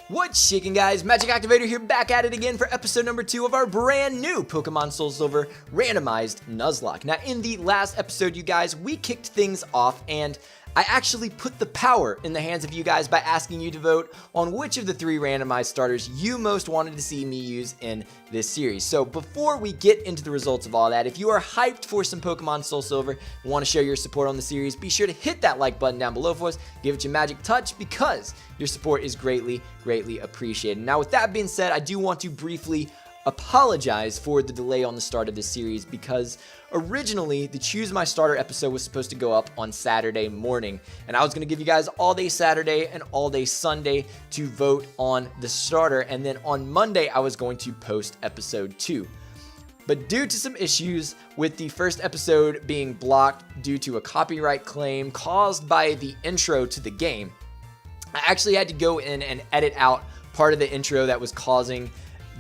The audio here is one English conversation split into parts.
What's shaking, guys? MagicActivatr here, back at it again for episode number 2 of our brand new Pokemon Soul Silver Randomized Nuzlocke. Now, in the last episode, you guys, we kicked things off and I actually put the power in the hands of you guys by asking you to vote on which of the 3 randomized starters you most wanted to see me use in this series. So before we get into the results of all that, if you are hyped for some Pokemon Soul Silver and want to show your support on the series, be sure to hit that like button down below for us, give it your magic touch, because your support is greatly appreciated. Now, with that being said, I do want to briefly apologize for the delay on the start of this series, because originally the Choose My Starter episode was supposed to go up on Saturday morning, and I was going to give you guys all day Saturday and all day Sunday to vote on the starter, and then on Monday I was going to post episode 2. But due to some issues with the first episode being blocked due to a copyright claim caused by the intro to the game, I actually had to go in and edit out part of the intro that was causing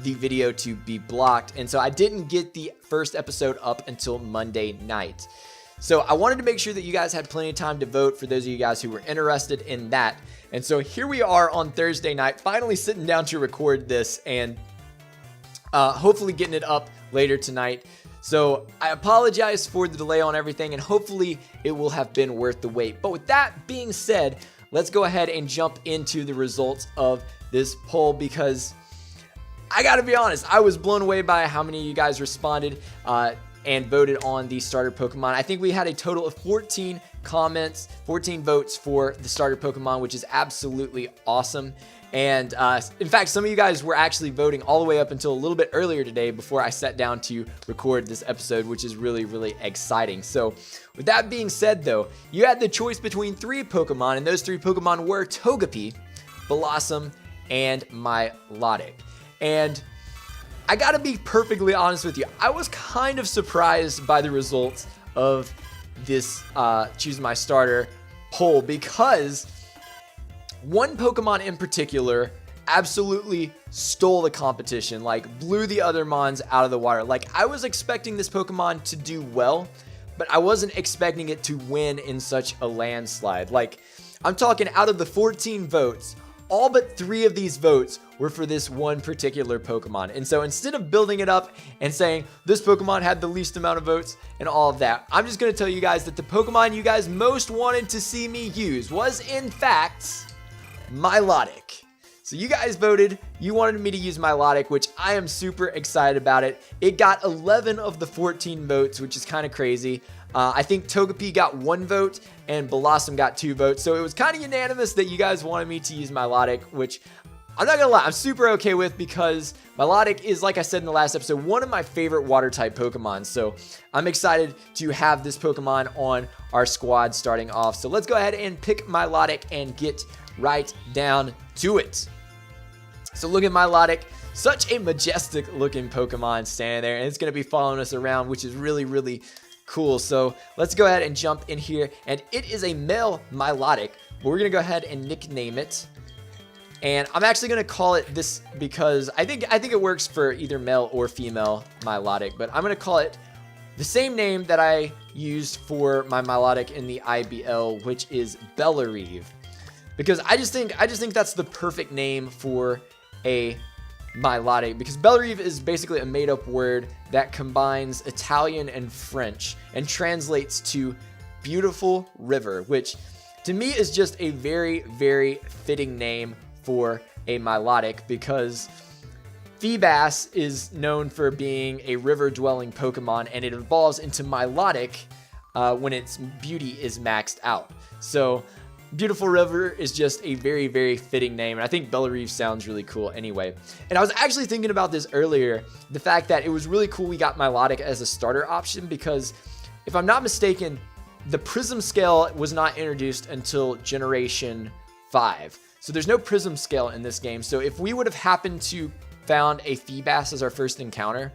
the video to be blocked, and so I didn't get the first episode up until Monday night. So I wanted to make sure that you guys had plenty of time to vote, for those of you guys who were interested in that. And so here we are on Thursday night, finally sitting down to record this, and hopefully getting it up later tonight. So I apologize for the delay on everything, and hopefully it will have been worth the wait. But with that being said, let's go ahead and jump into the results of this poll, because I gotta be honest, I was blown away by how many of you guys responded and voted on the starter Pokemon. I think we had a total of 14 comments, 14 votes for the starter Pokemon, which is absolutely awesome. And in fact, some of you guys were actually voting all the way up until a little bit earlier today before I sat down to record this episode, which is really exciting. So with that being said, though, you had the choice between 3 Pokemon, and those 3 Pokemon were Togepi, Blossom, and Milotic. And I gotta be perfectly honest with you, I was kind of surprised by the results of this Choose My Starter poll, because one Pokemon in particular absolutely stole the competition, like blew the other Mons out of the water. Like, I was expecting this Pokemon to do well, but I wasn't expecting it to win in such a landslide. Like, I'm talking, out of the 14 votes, all but 3 of these votes were for this one particular Pokemon. And so instead of building it up and saying this Pokemon had the least amount of votes and all of that, I'm just going to tell you guys that the Pokemon you guys most wanted to see me use was, in fact, Milotic. So you guys voted, you wanted me to use Milotic, which I am super excited about it. It got 11 of the 14 votes, which is kind of crazy. I think Togepi got 1 vote and Blossom got 2 votes. So it was kind of unanimous that you guys wanted me to use Milotic, which I'm not gonna lie, I'm super okay with, because Milotic is, like I said in the last episode, one of my favorite water type Pokemon. So I'm excited to have this Pokemon on our squad starting off. So let's go ahead and pick Milotic and get right down to it. So look at Milotic, such a majestic looking Pokemon standing there, and it's gonna be following us around, which is really cool. So let's go ahead and jump in here, and it is a male Milotic, but we're gonna go ahead and nickname it. And I'm actually gonna call it this because I think it works for either male or female Milotic, but I'm gonna call it the same name that I used for my Milotic in the IBL, which is Bellarive, because I just think that's the perfect name for a Milotic, because Bellarive is basically a made-up word that combines Italian and French and translates to beautiful river, which to me is just a very fitting name for a Milotic, because Feebas is known for being a river-dwelling Pokemon, and it evolves into Milotic when its beauty is maxed out. So Beautiful River is just a very fitting name, and I think Bellarive sounds really cool anyway. And I was actually thinking about this earlier, the fact that it was really cool we got Milotic as a starter option, because if I'm not mistaken, the Prism Scale was not introduced until Generation 5. So there's no Prism Scale in this game. So if we would have happened to found a Feebas as our first encounter,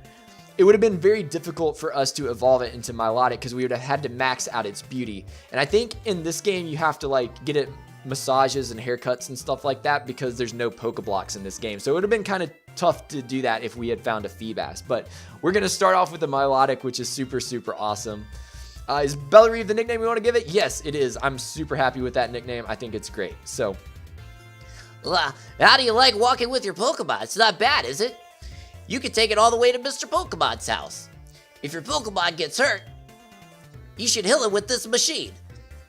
it would have been very difficult for us to evolve it into Milotic, because we would have had to max out its beauty. And I think in this game you have to like get it massages and haircuts and stuff like that, because there's no Pokeblocks in this game. So it would have been kind of tough to do that if we had found a Feebas. But we're going to start off with the Milotic, which is super awesome. Is Bellarive the nickname we want to give it? Yes, it is. I'm super happy with that nickname. I think it's great. So How do you like walking with your Pokemon? It's not bad, is it? You can take it all the way to Mr. Pokemon's house. If your Pokemon gets hurt, you should heal it with this machine.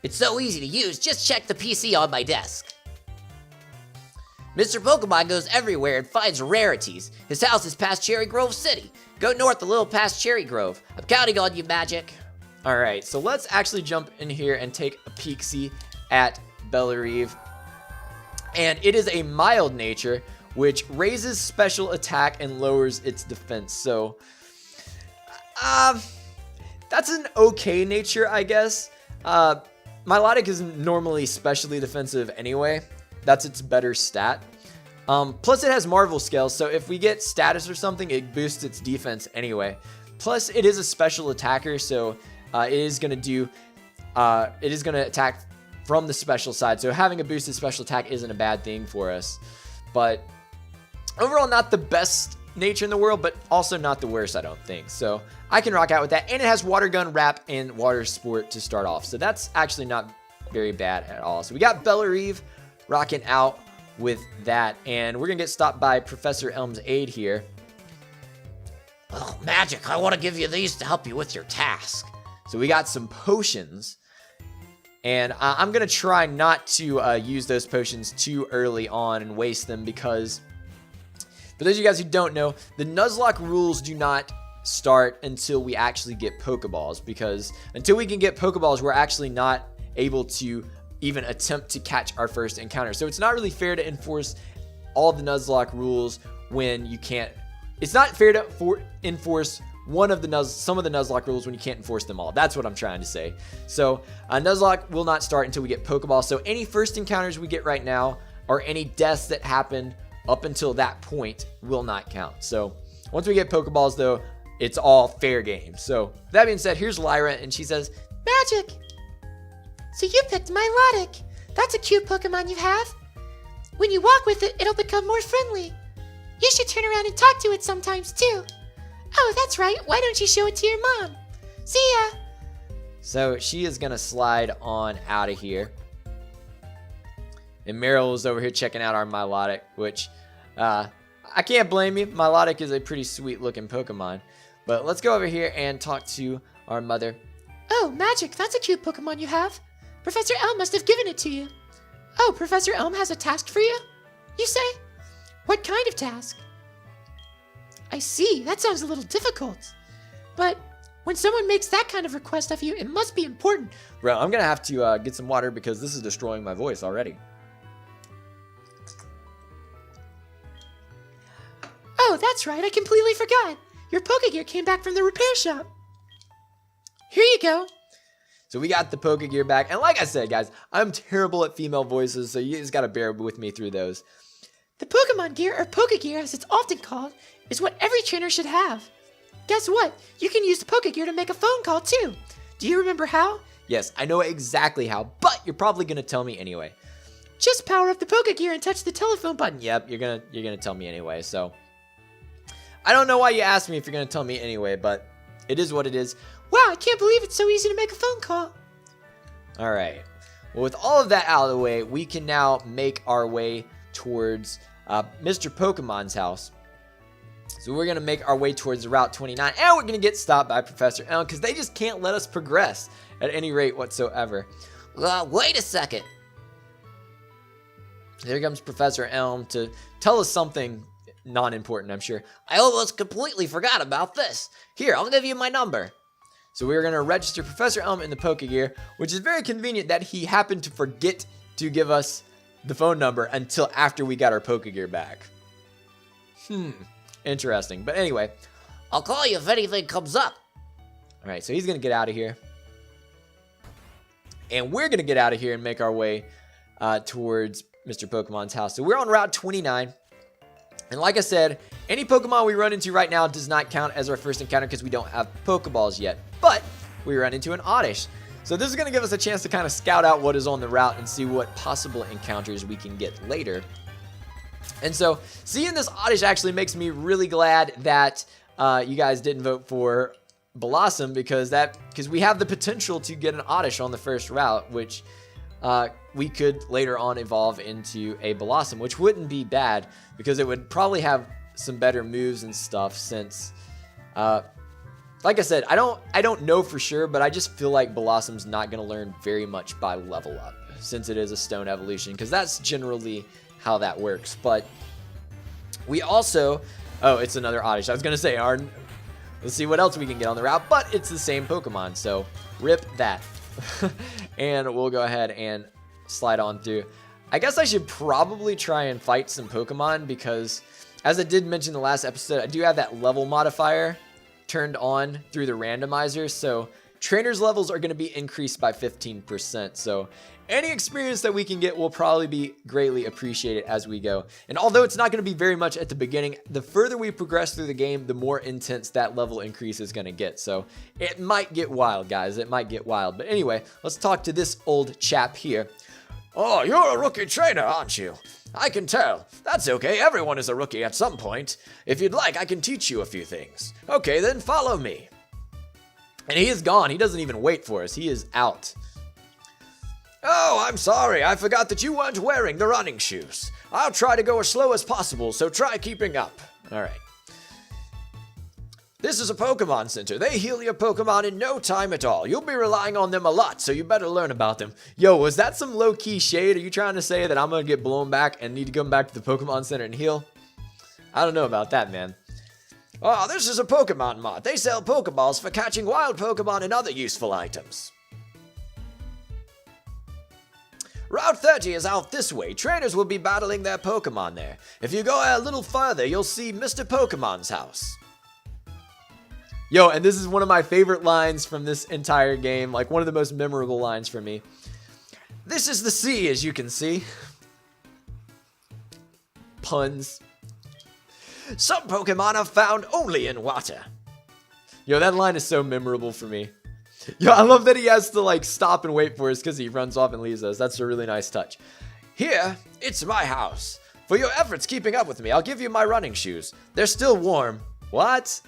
It's so easy to use, just check the PC on my desk. Mr. Pokemon goes everywhere and finds rarities. His house is past Cherry Grove City. Go north a little past Cherry Grove. I'm counting on you, Magic. Alright, so let's actually jump in here and take a peek-see at Bellerive. And it is a mild nature, which raises special attack and lowers its defense. So, that's an okay nature, I guess. Milotic is normally specially defensive anyway. That's its better stat. Plus it has Marvel Scales, so if we get status or something, it boosts its defense anyway. Plus it is a special attacker, so it is going to attack from the special side. So having a boosted special attack isn't a bad thing for us. But overall, not the best nature in the world, but also not the worst, I don't think. So I can rock out with that. And it has Water Gun, Wrap, and Water Sport to start off. So that's actually not very bad at all. So we got Bellerive rocking out with that. And we're going to get stopped by Professor Elm's aide here. Oh, Magic, I want to give you these to help you with your task. So we got some potions. And I'm going to try not to use those potions too early on and waste them because, for those of you guys who don't know, the Nuzlocke rules do not start until we actually get Pokeballs, because until we can get Pokeballs, we're actually not able to even attempt to catch our first encounter. So it's not really fair to enforce all the Nuzlocke rules when you can't. It's not fair to enforce some of the Nuzlocke rules when you can't enforce them all. That's what I'm trying to say. So Nuzlocke will not start until we get Pokeballs. So any first encounters we get right now, or any deaths that happen up until that point, will not count. So once we get Pokeballs, though, it's all fair game. So that being said, here's Lyra, and she says, Magic! So you picked Milotic. That's a cute Pokemon you have. When you walk with it, it'll become more friendly. You should turn around and talk to it sometimes, too. Oh, that's right. Why don't you show it to your mom? See ya! So she is going to slide on out of here. And Meryl is over here checking out our Milotic, which I can't blame you. Milotic is a pretty sweet looking Pokemon. But let's go over here and talk to our mother. Oh, Magic, that's a cute Pokemon you have. Professor Elm must have given it to you. Oh, Professor Elm has a task for you? You say? What kind of task? I see, that sounds a little difficult. But when someone makes that kind of request of you, it must be important. Bro, I'm going to have to get some water because this is destroying my voice already. Oh, that's right, I completely forgot. Your Pokegear came back from the repair shop. Here you go. So we got the Pokegear back. And like I said, guys, I'm terrible at female voices, so you just got to bear with me through those. The Pokemon Gear, or Pokegear as it's often called, is what every trainer should have. Guess what? You can use the Pokegear to make a phone call too. Do you remember how? Yes, I know exactly how, but you're probably going to tell me anyway. Just power up the Pokegear and touch the telephone button. Yep, you're gonna tell me anyway, so. I don't know why you asked me if you're going to tell me anyway, but it is what it is. Wow, I can't believe it's so easy to make a phone call. Alright. Well, with all of that out of the way, we can now make our way towards Mr. Pokemon's house. So we're going to make our way towards Route 29, and we're going to get stopped by Professor Elm because they just can't let us progress at any rate whatsoever. Wait a second. There comes Professor Elm to tell us something non-important, I'm sure. I almost completely forgot about this. Here, I'll give you my number. So we're going to register Professor Elm in the Pokegear, which is very convenient that he happened to forget to give us the phone number until after we got our Pokegear back. Interesting. But anyway, I'll call you if anything comes up. Alright, so he's going to get out of here. And we're going to get out of here and make our way towards Mr. Pokemon's house. So we're on Route 29. And like I said, any Pokemon we run into right now does not count as our first encounter because we don't have Pokeballs yet. But we run into an Oddish. So this is going to give us a chance to kind of scout out what is on the route and see what possible encounters we can get later. And so seeing this Oddish actually makes me really glad that you guys didn't vote for Blossom because we have the potential to get an Oddish on the first route, which we could later on evolve into a Blossom, which wouldn't be bad because it would probably have some better moves and stuff since, like I said, I don't know for sure, but I just feel like Blossom's not going to learn very much by level up since it is a stone evolution, because that's generally how that works. But we also, oh, it's another Oddish. I was going to say, let's see what else we can get on the route, but it's the same Pokemon, so rip that. And we'll go ahead and slide on through. I guess I should probably try and fight some Pokemon because, as I did mention in the last episode, I do have that level modifier turned on through the randomizer, so trainers' levels are going to be increased by 15%, so any experience that we can get will probably be greatly appreciated as we go. And although it's not going to be very much at the beginning, the further we progress through the game, the more intense that level increase is going to get. So it might get wild, guys. It might get wild. But anyway, let's talk to this old chap here. Oh, you're a rookie trainer, aren't you? I can tell. That's okay. Everyone is a rookie at some point. If you'd like, I can teach you a few things. Okay, then follow me. And he is gone. He doesn't even wait for us. He is out. Oh, I'm sorry. I forgot that you weren't wearing the running shoes. I'll try to go as slow as possible, so try keeping up. All right. This is a Pokemon Center. They heal your Pokemon in no time at all. You'll be relying on them a lot, so you better learn about them. Yo, was that some low-key shade? Are you trying to say that I'm going to get blown back and need to come back to the Pokemon Center and heal? I don't know about that, man. Oh, this is a Pokemon Mart. They sell Pokeballs for catching wild Pokemon and other useful items. Route 30 is out this way. Trainers will be battling their Pokemon there. If you go a little further, you'll see Mr. Pokemon's house. Yo, and this is one of my favorite lines from this entire game. Like, one of the most memorable lines for me. This is the sea, as you can see. Puns. Some Pokemon are found only in water. Yo, that line is so memorable for me. Yo, I love that he has to, like, stop and wait for us because he runs off and leaves us. That's a really nice touch. Here, it's my house. For your efforts keeping up with me, I'll give you my running shoes. They're still warm. What?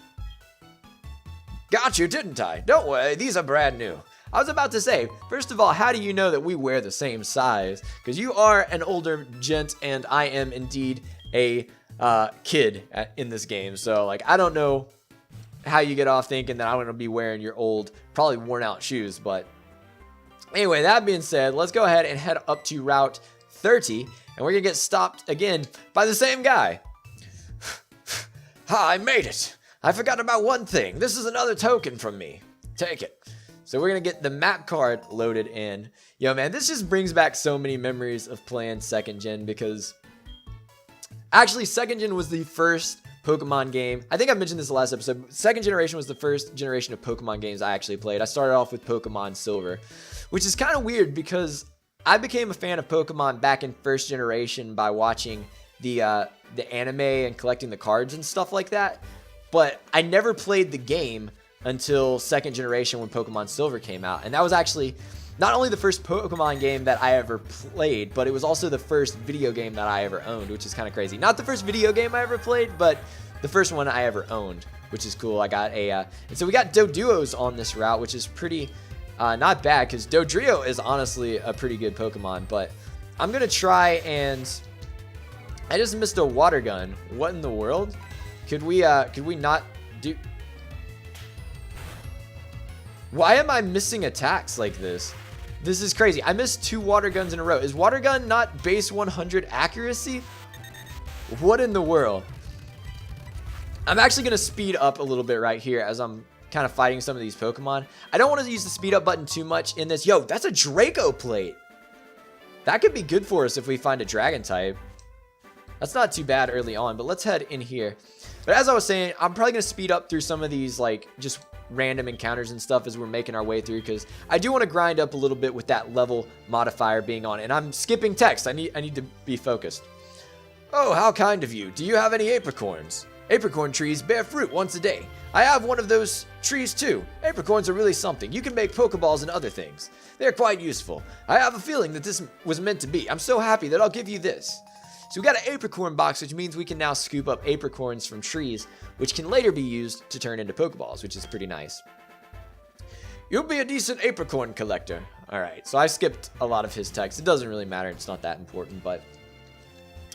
Got you, didn't I? Don't worry, these are brand new. I was about to say, first of all, how do you know that we wear the same size? Because you are an older gent, and I am indeed a kid in this game. So, like, I don't know how you get off thinking that I'm going to be wearing your old, probably worn out shoes. But anyway, that being said, let's go ahead and head up to Route 30. And we're going to get stopped again by the same guy. Ha, I made it. I forgot about one thing. This is another token from me. Take it. So we're going to get the map card loaded in. Yo, man, this just brings back so many memories of playing 2nd Gen because actually 2nd Gen was the first Pokemon game. I think I mentioned this the last episode. 2nd generation was the first generation of Pokemon games I actually played. I started off with Pokemon Silver, which is kind of weird because I became a fan of Pokemon back in 1st generation by watching the anime and collecting the cards and stuff like that. But I never played the game until 2nd generation when Pokemon Silver came out. And that was actually not only the first Pokemon game that I ever played, but it was also the first video game that I ever owned, which is kind of crazy. Not the first video game I ever played, but the first one I ever owned, which is cool. I got a, and so we got Doduos on this route, which is pretty not bad because Dodrio is honestly a pretty good Pokemon. But I'm going to try and, I just missed a water gun. What in the world? Could we not do... Why am I missing attacks like this? This is crazy. I missed 2 water guns in a row. Is water gun not base 100 accuracy? What in the world? I'm actually going to speed up a little bit right here as I'm kind of fighting some of these Pokemon. I don't want to use the speed up button too much in this. Yo, that's a Draco plate. That could be good for us if we find a dragon type. That's not too bad early on, but let's head in here. But as I was saying, I'm probably going to speed up through some of these, like, just random encounters and stuff as we're making our way through, because I do want to grind up a little bit with that level modifier being on. And I'm skipping text. I need to be focused. Oh, how kind of you. Do you have any apricorns? Apricorn trees bear fruit once a day. I have one of those trees too. Apricorns are really something. You can make Pokeballs and other things. They're quite useful. I have a feeling that this was meant to be. I'm so happy that I'll give you this. So we got an apricorn box, which means we can now scoop up apricorns from trees, which can later be used to turn into Pokeballs, which is pretty nice. You'll be a decent apricorn collector. Alright, so I skipped a lot of his text. It doesn't really matter. It's not that important, but...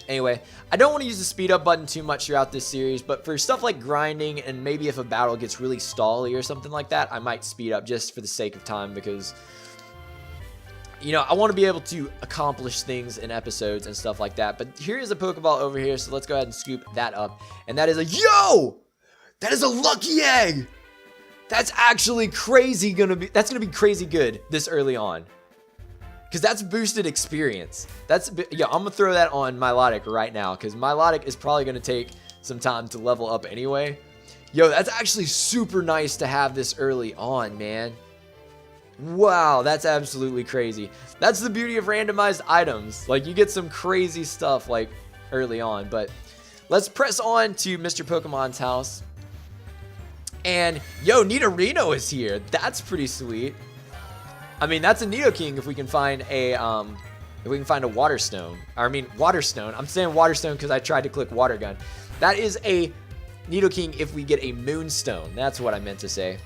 Anyway, I don't want to use the speed up button too much throughout this series, but for stuff like grinding and maybe if a battle gets really stally or something like that, I might speed up just for the sake of time because, you know, I want to be able to accomplish things in episodes and stuff like that. But here is a Pokeball over here, so let's go ahead and scoop that up. And that is a, yo! That is a lucky egg! That's actually crazy that's gonna be crazy good this early on. Because that's boosted experience. Yeah, I'm going to throw that on Milotic right now. Because Milotic is probably going to take some time to level up anyway. Yo, that's actually super nice to have this early on, man. Wow, that's absolutely crazy. That's the beauty of randomized items. Like, you get some crazy stuff, like, early on. But let's press on to Mr. Pokemon's house. And, yo, Nidorino is here. That's pretty sweet. I mean, that's a Nidoking if we can find a Water Stone. I mean, Water Stone. I'm saying Water Stone because I tried to click Water Gun. That is a Nidoking if we get a Moonstone. That's what I meant to say.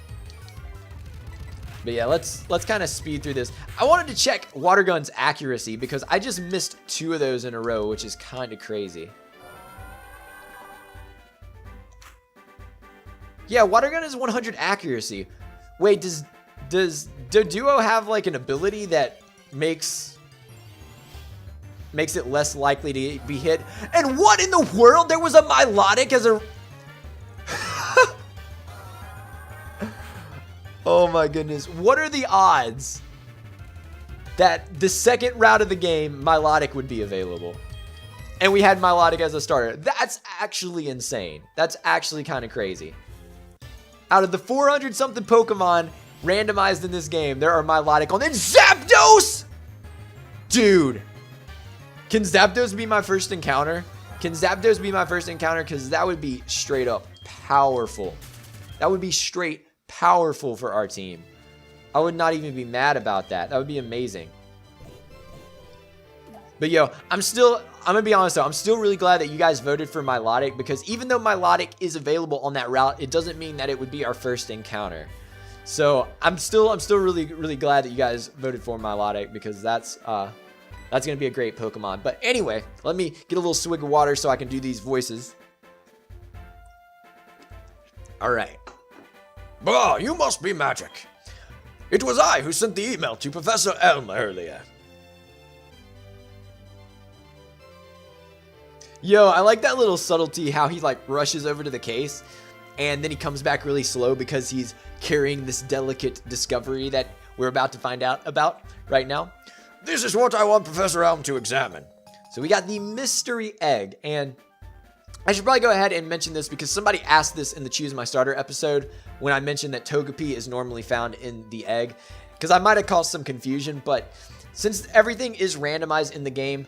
But yeah, let's kind of speed through this. I wanted to check Water Gun's accuracy because I just missed 2 of those in a row, which is kind of crazy. Yeah, Water Gun is 100 accuracy. Wait, does Doduo have like an ability that makes it less likely to be hit? And what in the world? There was a Milotic as a... Oh my goodness. What are the odds that the second round of the game, Milotic would be available? And we had Milotic as a starter. That's actually insane. That's actually kind of crazy. Out of the 400-something Pokemon randomized in this game, there are Milotic on... And Zapdos! Dude. Can Zapdos be my first encounter? Can Zapdos be my first encounter? Because that would be straight up powerful. That would be straight powerful for our team. I would not even be mad about that. That would be amazing. But yo, I'm gonna be honest though, I'm still really glad that you guys voted for Milotic, because even though Milotic is available on that route, it doesn't mean that it would be our first encounter. So I'm still really glad that you guys voted for Milotic, because that's gonna be a great Pokemon. But anyway, let me get a little swig of water so I can do these voices. Alright. Bah, you must be Magic. It was I who sent the email to Professor Elm earlier. Yo, I like that little subtlety, how he like rushes over to the case and then he comes back really slow because he's carrying this delicate discovery that we're about to find out about right now. This is what I want Professor Elm to examine. So we got the mystery egg, and I should probably go ahead and mention this because somebody asked this in the Choose My Starter episode when I mentioned that Togepi is normally found in the egg, because I might have caused some confusion, but since everything is randomized in the game,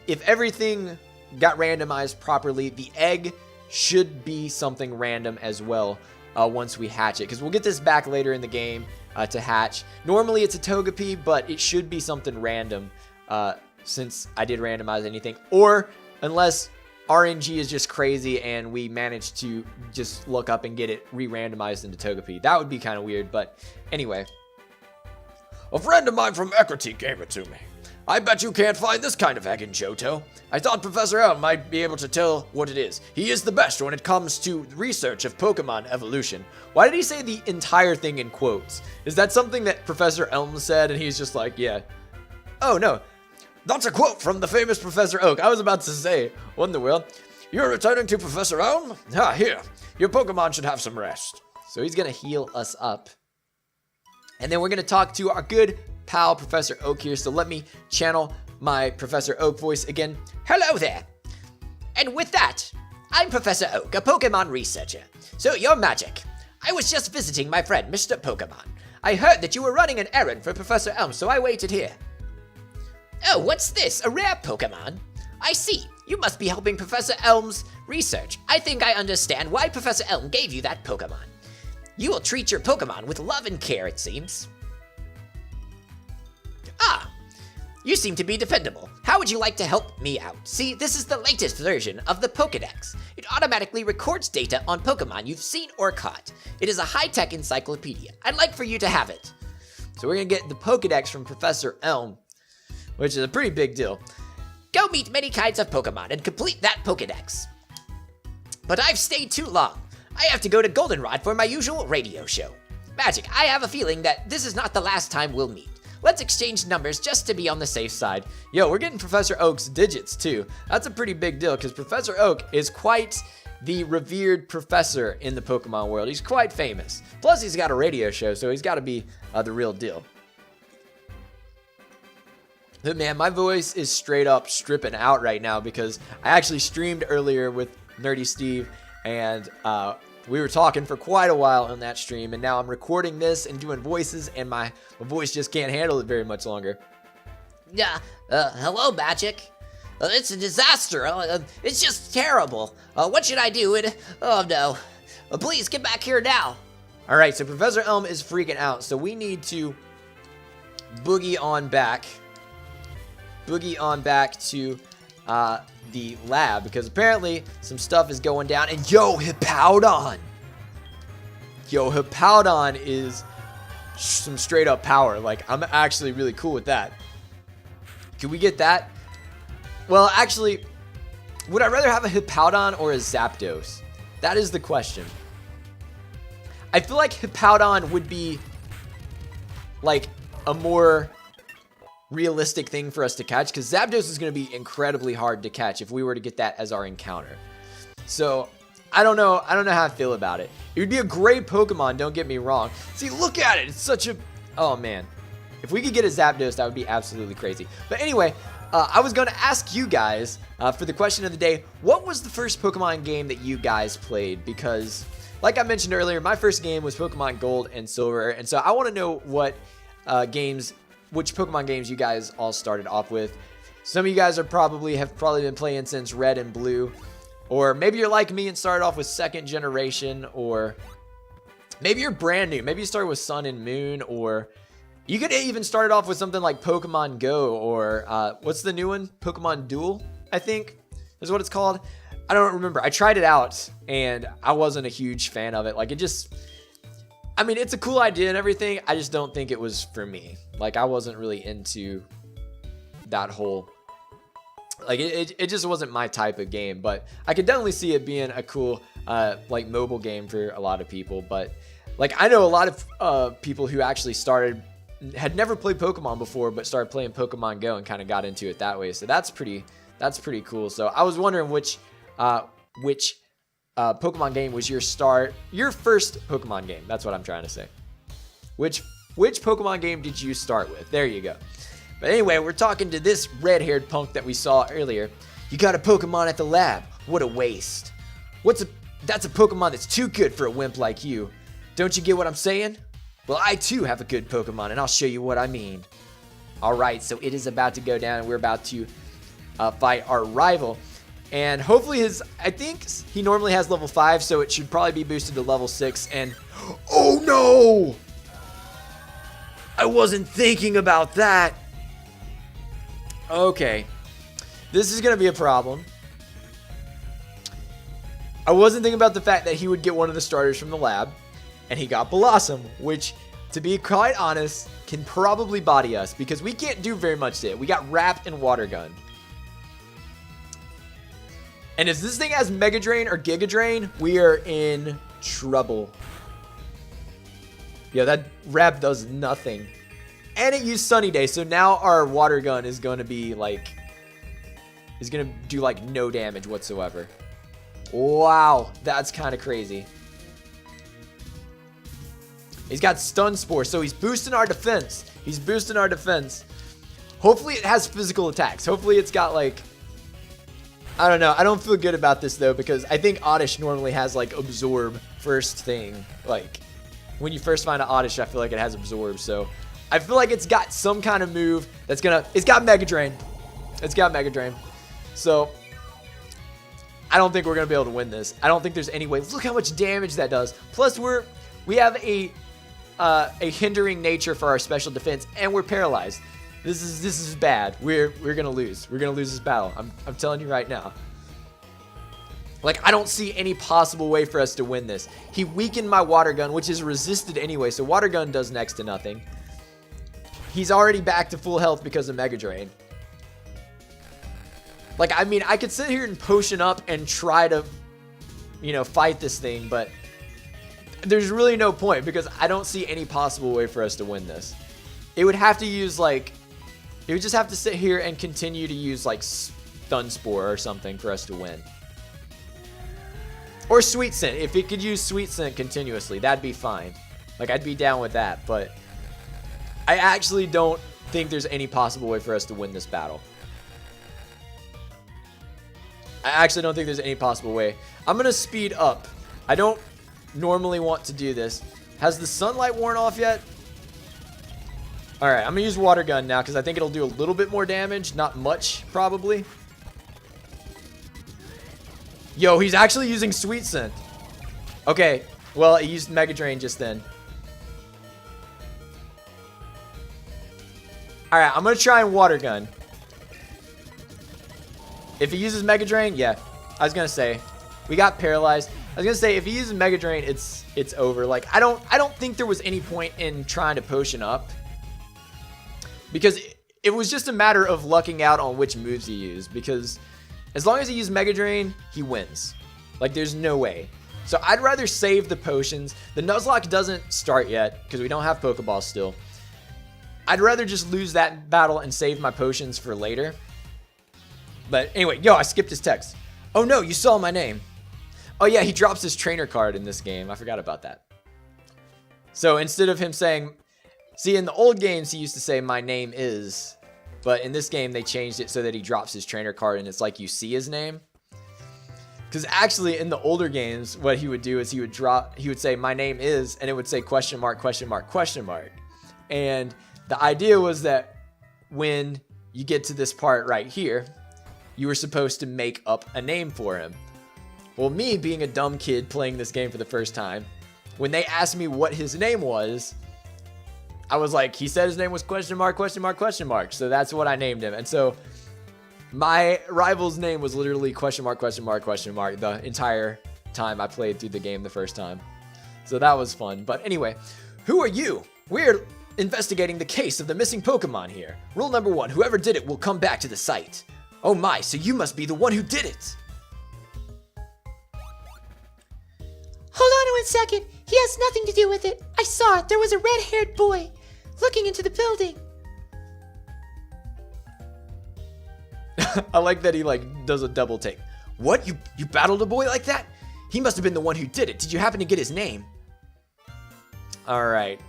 if everything got randomized properly, the egg should be something random as well once we hatch it, because we'll get this back later in the game to hatch. Normally it's a Togepi, but it should be something random since I did randomize anything, or unless RNG is just crazy and we managed to just look up and get it re-randomized into Togepi. That would be kind of weird, but anyway. A friend of mine from Equity gave it to me. I bet you can't find this kind of egg in Johto. I thought Professor Elm might be able to tell what it is. He is the best when it comes to research of Pokemon evolution. Why did he say the entire thing in quotes? Is that something that Professor Elm said and he's just like, yeah. Oh, no. That's a quote from the famous Professor Oak. I was about to say, what in the world? You're returning to Professor Elm? Ah, here. Your Pokemon should have some rest. So he's going to heal us up. And then we're going to talk to our good pal, Professor Oak here. So let me channel my Professor Oak voice again. Hello there. And with that, I'm Professor Oak, a Pokemon researcher. So you're Magic. I was just visiting my friend, Mr. Pokemon. I heard that you were running an errand for Professor Elm, so I waited here. Oh, what's this? A rare Pokemon? I see. You must be helping Professor Elm's research. I think I understand why Professor Elm gave you that Pokemon. You will treat your Pokemon with love and care, it seems. Ah, you seem to be dependable. How would you like to help me out? See, this is the latest version of the Pokedex. It automatically records data on Pokemon you've seen or caught. It is a high-tech encyclopedia. I'd like for you to have it. So we're going to get the Pokedex from Professor Elm, which is a pretty big deal. Go meet many kinds of Pokemon and complete that Pokedex. But I've stayed too long. I have to go to Goldenrod for my usual radio show. Magic, I have a feeling that this is not the last time we'll meet. Let's exchange numbers just to be on the safe side. Yo, we're getting Professor Oak's digits too. That's a pretty big deal because Professor Oak is quite the revered professor in the Pokemon world. He's quite famous. Plus, he's got a radio show, so he's got to be the real deal. But man, my voice is straight up stripping out right now because I actually streamed earlier with Nerdy Steve, and we were talking for quite a while on that stream, and now I'm recording this and doing voices, and my voice just can't handle it very much longer. Yeah, hello, Magic. It's a disaster. It's just terrible. What should I do? Oh no. Please get back here now. All right, so Professor Elm is freaking out, so we need to boogie on back to the lab, because apparently some stuff is going down. And yo, Hippowdon is some straight up power. Like, I'm actually really cool with that. Can we get that? Well, actually, would I rather have a Hippowdon or a Zapdos? That is the question. I feel like Hippowdon would be like a more realistic thing for us to catch, because Zapdos is going to be incredibly hard to catch if we were to get that as our encounter. So I don't know how I feel about it. It would be a great Pokemon, don't get me wrong. See, look at it. It's such a... Oh, man. If we could get a Zapdos, that would be absolutely crazy. But anyway, I was going to ask you guys for the question of the day, what was the first Pokemon game that you guys played? Because, like I mentioned earlier, my first game was Pokemon Gold and Silver, and so I want to know what which Pokemon games you guys all started off with. Some of you guys have probably been playing since Red and Blue, or maybe you're like me and started off with second generation, or maybe you're brand new. Maybe you started with Sun and Moon, or you could even start off with something like Pokemon Go, or what's the new one? Pokemon Duel, I think is what it's called. I don't remember. I tried it out and I wasn't a huge fan of it. Like, it just, I mean, it's a cool idea and everything. I just don't think it was for me. Like, I wasn't really into that whole, like, it just wasn't my type of game. But I could definitely see it being a cool, like, mobile game for a lot of people. But, like, I know a lot of people who actually had never played Pokemon before, but started playing Pokemon Go and kind of got into it that way. So that's pretty cool. So I was wondering which Pokemon game was your first Pokemon game. That's what I'm trying to say. Which Pokemon game did you start with? There you go. But anyway, we're talking to this red-haired punk that we saw earlier. You got a Pokemon at the lab. What a waste. That's a Pokemon that's too good for a wimp like you. Don't you get what I'm saying? Well, I too have a good Pokemon, and I'll show you what I mean. Alright, so it is about to go down, and we're about to fight our rival. And hopefully I think he normally has level 5, so it should probably be boosted to level 6. And, oh no! I wasn't thinking about that. Okay. This is going to be a problem. I wasn't thinking about the fact that he would get one of the starters from the lab. And he got Blossom, which, to be quite honest, can probably body us, because we can't do very much to it. We got Wrap and Water Gun. And if this thing has Mega Drain or Giga Drain, we are in trouble. Yeah, that Wrap does nothing. And it used Sunny Day, so now our Water Gun is going to be like... is going to do like no damage whatsoever. Wow, that's kind of crazy. He's got Stun Spore, so he's boosting our defense. Hopefully it has physical attacks. Hopefully it's got like... I don't know. I don't feel good about this though, because I think Oddish normally has like Absorb first thing. Like, when you first find an Oddish, I feel like it has Absorb. So I feel like it's got some kind of move that's gonna... It's got Mega Drain. So I don't think we're gonna be able to win this. I don't think there's any way. Look how much damage that does. Plus we have a hindering nature for our special defense, and we're paralyzed. This is bad. We're gonna lose. We're gonna lose this battle. I'm telling you right now. Like, I don't see any possible way for us to win this. He weakened my Water Gun, which is resisted anyway, so Water Gun does next to nothing. he's already back to full health because of Mega Drain. Like, I mean, I could sit here and potion up and try to, you know, fight this thing, but there's really no point because I don't see any possible way for us to win this. It would have to use, like, it would just have to sit here and continue to use, like, Stun Spore or something for us to win. Or Sweet Scent. If it could use Sweet Scent continuously, that'd be fine. Like, I'd be down with that, but I actually don't think there's any possible way for us to win this battle. I actually don't think there's any possible way. I'm going to speed up. I don't normally want to do this. Has the sunlight worn off yet? Alright, I'm going to use Water Gun now because I think it'll do a little bit more damage. Not much, probably. Yo, he's actually using Sweet Scent. Okay, well, he used Mega Drain just then. Alright, I'm going to try and Water Gun. If he uses Mega Drain, yeah. I was going to say, we got paralyzed. I was going to say, if he uses Mega Drain, it's over. Like, I don't think there was any point in trying to potion up. Because it was just a matter of lucking out on which moves he used. Because as long as he used Mega Drain, he wins. Like, there's no way. So I'd rather save the potions. The Nuzlocke doesn't start yet, because we don't have Pokeballs still. I'd rather just lose that battle and save my potions for later. But anyway, yo, I skipped his text. Oh no, you saw my name. Oh yeah, he drops his trainer card in this game. I forgot about that. So instead of him saying... See, in the old games, he used to say, my name is... But in this game, they changed it so that he drops his trainer card and it's like you see his name. Because actually, in the older games, what he would do is he would say, my name is, and it would say question mark, question mark, question mark. And the idea was that when you get to this part right here, you were supposed to make up a name for him. Well, me being a dumb kid playing this game for the first time, when they asked me what his name was, I was like, he said his name was question mark, question mark, question mark. So that's what I named him. And so my rival's name was literally question mark, question mark, question mark the entire time I played through the game the first time. So that was fun. But anyway, who are you? We're investigating the case of the missing Pokemon here. Rule number 1, whoever did it will come back to the site. Oh my, so you must be the one who did it. Hold on 1 second. He has nothing to do with it. I saw it. There was a red-haired boy looking into the building. I like that he does a double take. What? You battled a boy like that? He must have been the one who did it. Did you happen to get his name? All right.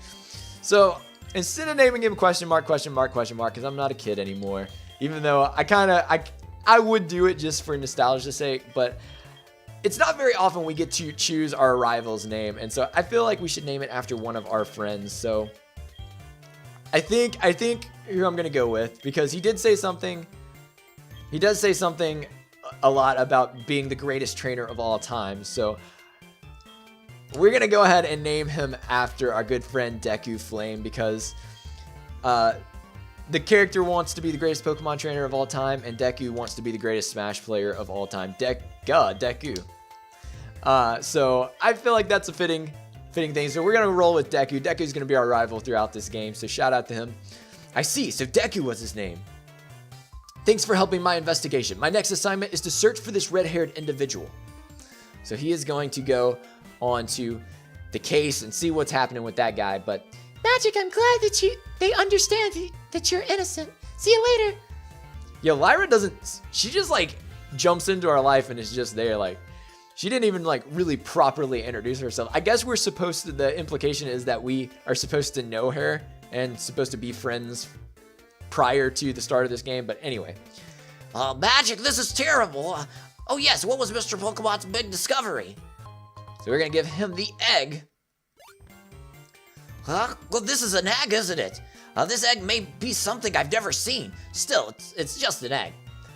So instead of naming him question mark, question mark, question mark, because I'm not a kid anymore, even though I would do it just for nostalgia's sake, but it's not very often we get to choose our rival's name, and so I feel like we should name it after one of our friends. So I think who I'm gonna go with, because he did say something. He does say something a lot about being the greatest trainer of all time. So we're gonna go ahead and name him after our good friend Deku Flame, because the character wants to be the greatest Pokemon trainer of all time, and Deku wants to be the greatest Smash player of all time. Deku. So I feel like that's a fitting thing. So we're gonna roll with Deku. Deku's gonna be our rival throughout this game, so shout out to him. I see, so Deku was his name. Thanks for helping my investigation. My next assignment is to search for this red-haired individual. So he is going to go on to the case and see what's happening with that guy, but... Magic, I'm glad that they understand that you're innocent. See you later. Yo, Lyra doesn't... She just, jumps into our life and is just there, She didn't even, really properly introduce herself. I guess we're supposed to... The implication is that we are supposed to know her and supposed to be friends prior to the start of this game, but anyway. Magic, this is terrible. Oh yes, what was Mr. Pokemon's big discovery? So we're gonna give him the egg. Huh? Well, this is an egg, isn't it? This egg may be something I've never seen. Still, it's just an egg.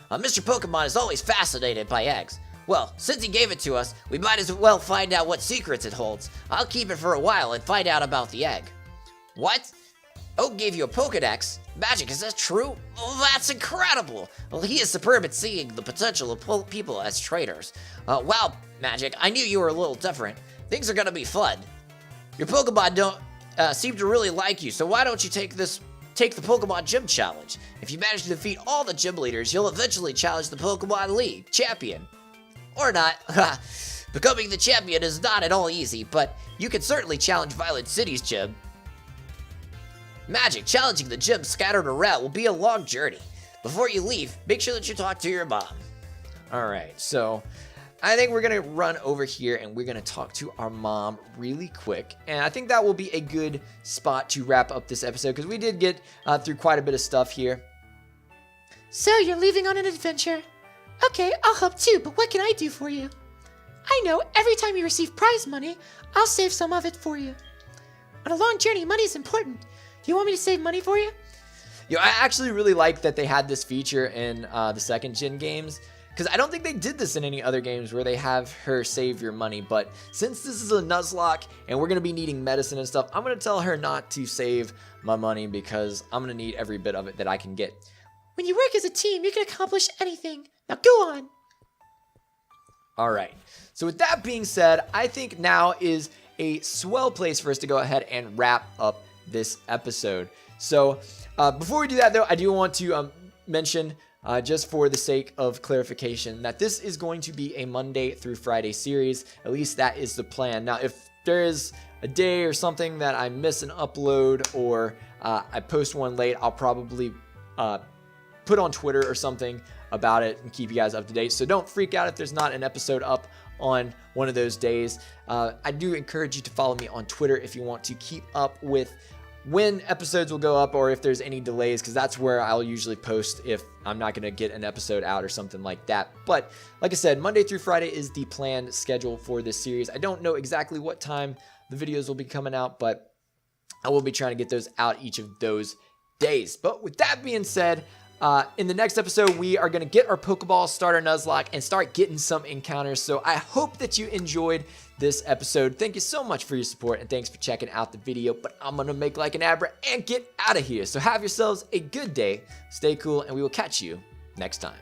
Mr. Pokemon is always fascinated by eggs. Well, since he gave it to us, we might as well find out what secrets it holds. I'll keep it for a while and find out about the egg. What? Oak gave you a Pokedex? Magic, is that true? Oh, that's incredible! Well, he is superb at seeing the potential of people as trainers. Wow, Magic, I knew you were a little different. Things are gonna be fun. Your Pokemon don't seem to really like you, so why don't you take this take the Pokemon Gym Challenge. If you manage to defeat all the gym leaders, you'll eventually challenge the Pokemon League champion. Or not. Becoming the champion is not at all easy, but you can certainly challenge Violet City's gym. Magic, challenging the gyms scattered around will be a long journey. Before you leave, make sure that you talk to your mom. All right, so I think we're going to run over here and we're going to talk to our mom really quick. And I think that will be a good spot to wrap up this episode because we did get through quite a bit of stuff here. So you're leaving on an adventure? Okay, I'll help too, but what can I do for you? I know, every time you receive prize money, I'll save some of it for you. On a long journey, money is important. Do you want me to save money for you? You know, I actually really like that they had this feature in the second gen games, because I don't think they did this in any other games where they have her save your money. But since this is a Nuzlocke and we're going to be needing medicine and stuff, I'm going to tell her not to save my money because I'm going to need every bit of it that I can get. When you work as a team, you can accomplish anything. Now go on. All right. So with that being said, I think now is a swell place for us to go ahead and wrap up this episode. So before we do that, though, I do want to mention, just for the sake of clarification, that this is going to be a Monday through Friday series. At least that is the plan. Now, if there is a day or something that I miss an upload or I post one late, I'll probably put on Twitter or something about it and keep you guys up to date. So don't freak out if there's not an episode up on one of those days. I do encourage you to follow me on Twitter if you want to keep up with when episodes will go up or if there's any delays, because that's where I'll usually post if I'm not going to get an episode out or something like that. But like I said, Monday through Friday is the planned schedule for this series. I don't know exactly what time the videos will be coming out, but I will be trying to get those out each of those days. But with that being said, in the next episode, we are going to get our Pokeball, start our Nuzlocke, and start getting some encounters. So I hope that you enjoyed this episode. Thank you so much for your support, and thanks for checking out the video. But I'm going to make like an Abra and get out of here. So have yourselves a good day, stay cool, and we will catch you next time.